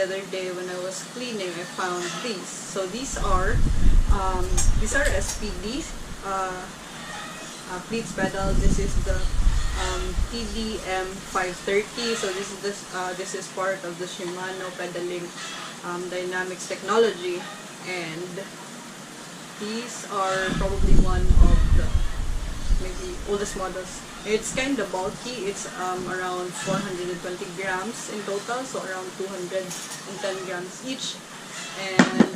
other day when I was cleaning, I found these. So these are SPD cleats pedal. This is the TDM 530. So this is part of the Shimano pedaling dynamics technology, and these are probably one of the maybe oldest models. It's kind of bulky. It's around 420 grams in total, so around 210 grams each. And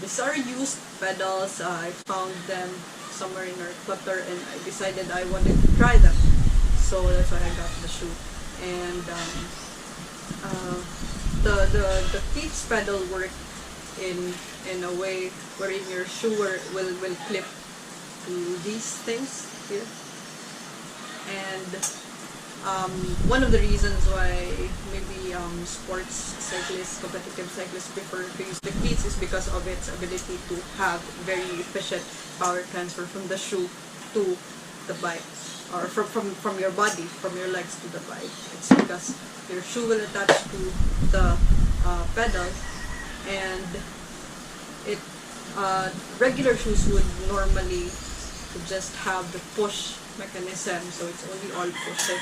these are used pedals. I found them somewhere in our clutter, and I decided I wanted to try them. So that's why I got the shoe. And the cleats pedal work in a way wherein your shoe will clip to these things here. And one of the reasons why maybe sports cyclists, competitive cyclists prefer to use the cleats is because of its ability to have very efficient power transfer from the shoe to the bike, or from your body, from your legs to the bike. It's because your shoe will attach to the pedal, and it regular shoes would normally just have the push mechanism, so it's only all pushing.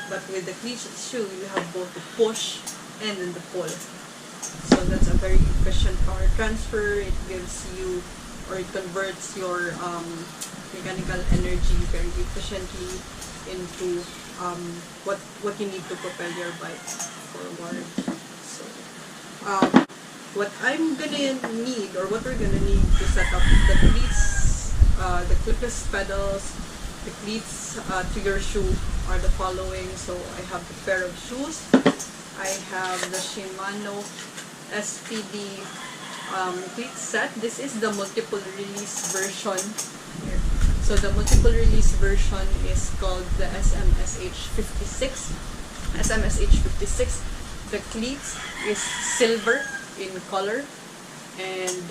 But with the cleats shoe, you have both the push and then the pull. So that's a very efficient power transfer. It gives you, or it converts your mechanical energy very efficiently into what you need to propel your bike forward. So what I'm gonna need, or what we're gonna need to set up the cleats, the clipless pedals, the cleats to your shoe are the following. So I have the pair of shoes. I have the Shimano SPD cleat set. This is the multiple release version here. So the multiple release version is called the SMSH56. SMSH56. The cleats is silver in color, and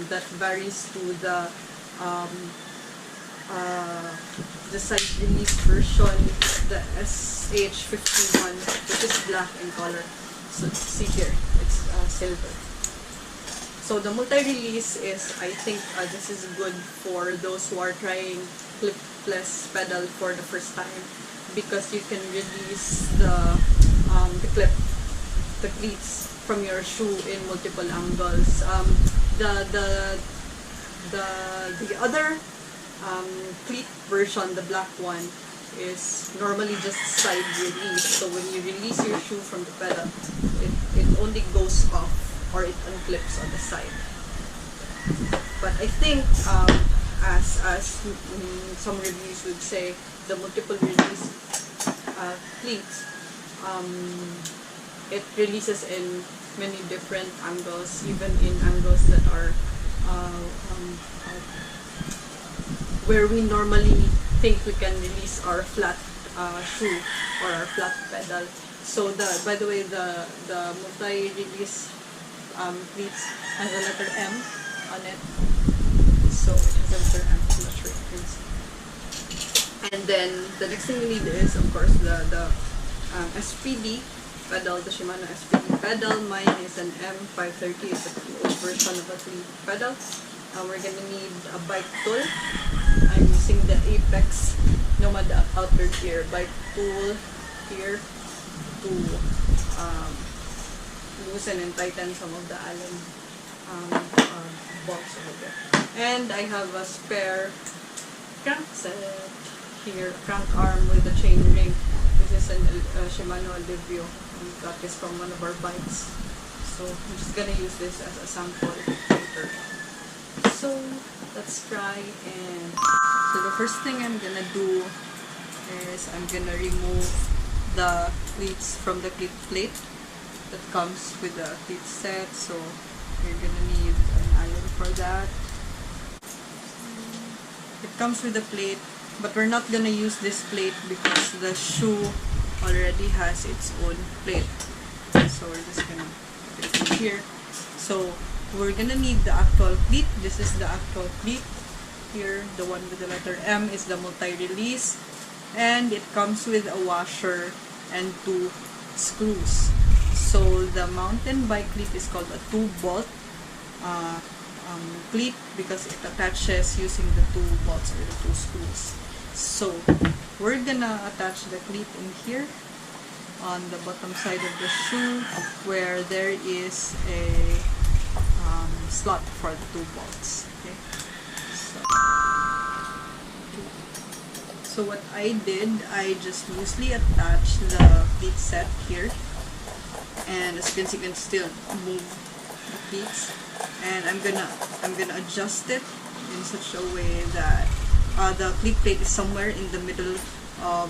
that varies to the side release version, the SH51, which is black in color. So see here, it's silver. So the multi-release is, I think this is good for those who are trying clipless pedal for the first time, because you can release the cleats from your shoe in multiple angles. The other cleat version, the black one, is normally just side release. So when you release your shoe from the pedal, it only goes off, or it unclips on the side. But I think as some reviews would say, the multiple release cleats, it releases in many different angles, even in angles that are where we normally think we can release our flat shoe or our flat pedal. So by the way, the multi-release cleats has a letter M on it. So it has a letter M. I'm not sure if you can see. And then the next thing we need is, of course, the SPD pedal, the Shimano SPD pedal. Mine is an M530. It's a old version of a cleat pedal. We're gonna need a bike tool. I'm using the Apex Nomad outer gear bike tool here to loosen and tighten some of the Allen bolts over there. And I have a spare crank set here, crank arm with a chain ring. This is a Shimano Alivio. We got this from one of our bikes. So I'm just gonna use this as a sample later. So let's try. And so the first thing I'm gonna do is I'm gonna remove the cleats from the cleat plate that comes with the cleat set. So you're gonna need an Allen for that. It comes with a plate, but we're not gonna use this plate because the shoe already has its own plate. So we're just gonna put it in here. So we're gonna need the actual cleat. This is the actual cleat here. The one with the letter M is the multi-release, and it comes with a washer and 2 screws. So the mountain bike cleat is called a 2-bolt cleat because it attaches using the 2 bolts or the 2 screws. So we're gonna attach the cleat in here on the bottom side of the shoe where there is a slot for the 2 bolts. Okay. So what I did, I just loosely attached the cleat set here, and as you can still move the cleats, and I'm gonna adjust it in such a way that the cleat plate is somewhere in the middle of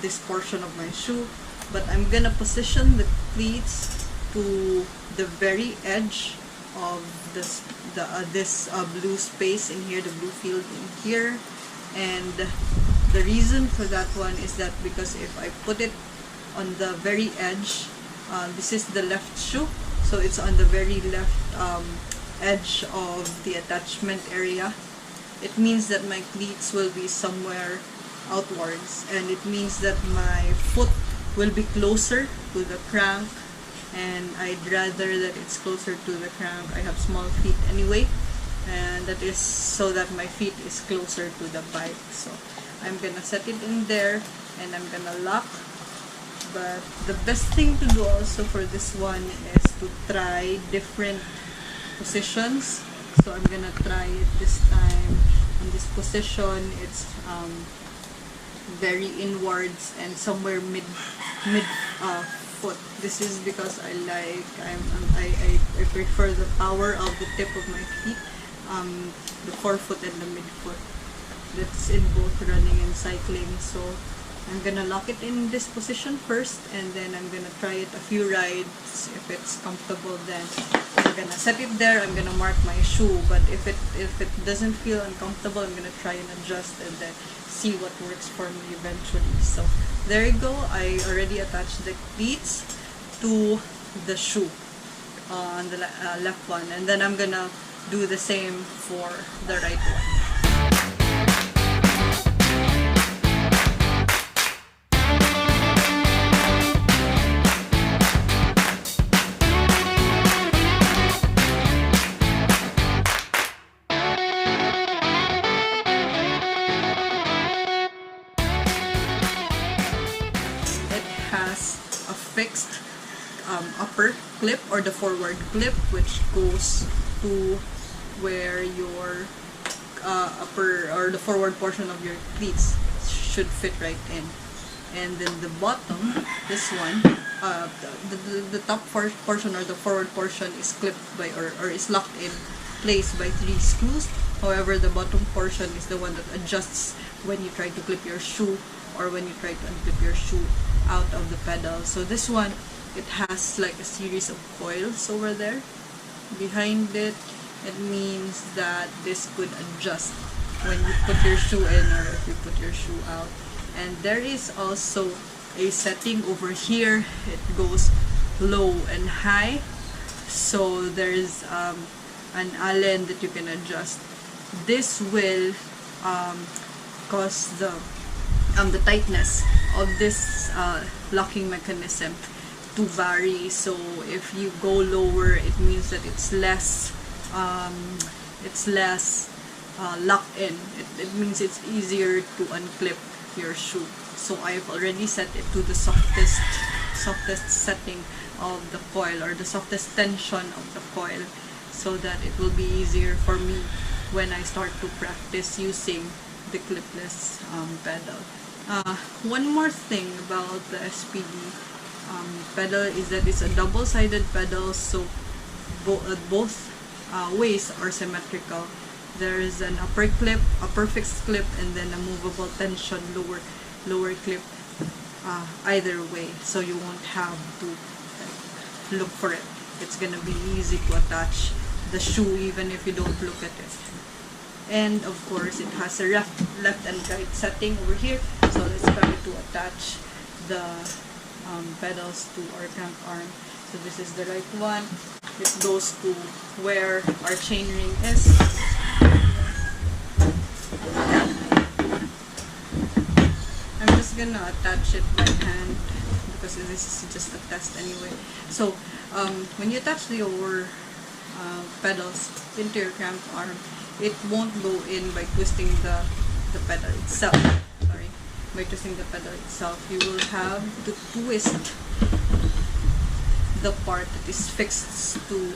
this portion of my shoe, but I'm gonna position the cleats to the very edge of this blue space in here, the blue field in here. And the reason for that one is that because if I put it on the very edge, this is the left shoe, so it's on the very left edge of the attachment area. It means that my cleats will be somewhere outwards, and it means that my foot will be closer to the crank, and I'd rather that it's closer to the crank. I have small feet anyway, and that is so that my feet is closer to the bike. So I'm gonna set it in there and I'm gonna lock. But the best thing to do also for this one is to try different positions. So I'm gonna try it this time on this position. It's very inwards and somewhere mid foot. This is because I prefer the power of the tip of my feet, the forefoot and the midfoot. That's in both running and cycling. So I'm gonna lock it in this position first, and then I'm gonna try it a few rides. If it's comfortable, then I'm gonna set it there. I'm gonna mark my shoe. But if it doesn't feel uncomfortable, I'm gonna try and adjust and then see what works for me eventually. So there you go. I already attached the cleats to the shoe on the left one, and then I'm gonna do the same for the right one. Fixed upper clip or the forward clip, which goes to where your upper or the forward portion of your cleats should fit right in. And then the bottom, this one, the top portion or the forward portion is clipped by or is locked in place by 3 screws. However, the bottom portion is the one that adjusts when you try to clip your shoe or when you try to unclip your shoe out of the pedal. So this one, it has like a series of coils over there behind it. It means that this could adjust when you put your shoe in or if you put your shoe out. And there is also a setting over here. It goes low and high, so there's an Allen that you can adjust. This will cause the tightness of this locking mechanism to vary. So if you go lower, it means that it's less locked in. It means it's easier to unclip your shoe. So I've already set it to the softest setting of the coil, or the softest tension of the coil, so that it will be easier for me when I start to practice using the clipless pedal. One more thing about the SPD pedal is that it's a double-sided pedal, so both ways are symmetrical. There is an upper clip, upper fixed clip, and then a movable tension lower clip either way, so you won't have to look for it. It's gonna be easy to attach the shoe even if you don't look at it. And of course, it has a left and right setting over here. So let's try to attach the pedals to our crank arm. So this is the right one. It goes to where our chain ring is. I'm just gonna attach it by hand because this is just a test anyway. So when you attach your pedals into your cramped arm, it won't go in by twisting the pedal itself. Sorry, by twisting the pedal itself, you will have to twist the part that is fixed to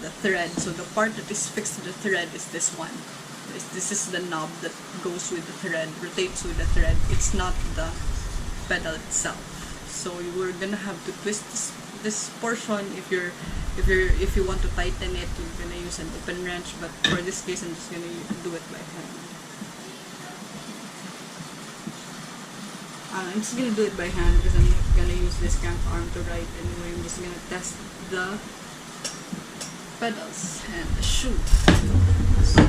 the thread. So the part that is fixed to the thread is this one. This is the knob that goes with the thread, rotates with the thread. It's not the pedal itself. So you are gonna have to twist this portion. If you want to tighten it, you're gonna use an open wrench. But for this case, I'm just gonna do it by hand. I'm just gonna do it by hand because I'm not gonna use this crank arm to ride anyway. I'm just gonna test the pedals and the shoe. So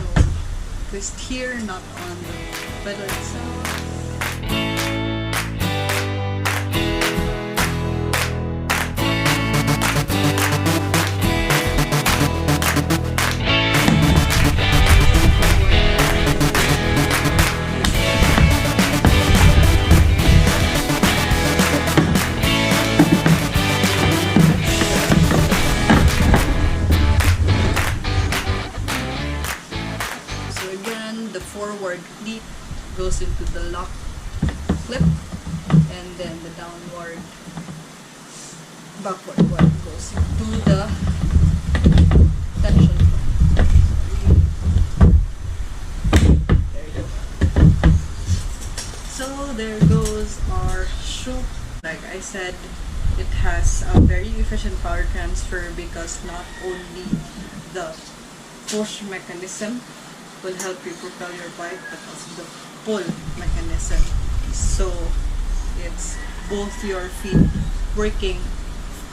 twist here, not on the pedal itself. The forward cleat goes into the lock clip, and then the backward one goes into the tension point. There you go. So there goes our shoe. Like I said, it has a very efficient power transfer because not only the push mechanism will help you propel your bike, but also the pull mechanism. So it's both your feet working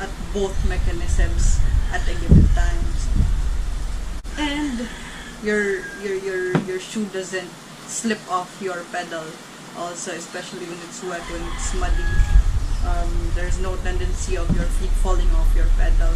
at both mechanisms at a given time. And your shoe doesn't slip off your pedal also, especially when it's wet, when it's muddy. There's no tendency of your feet falling off your pedal.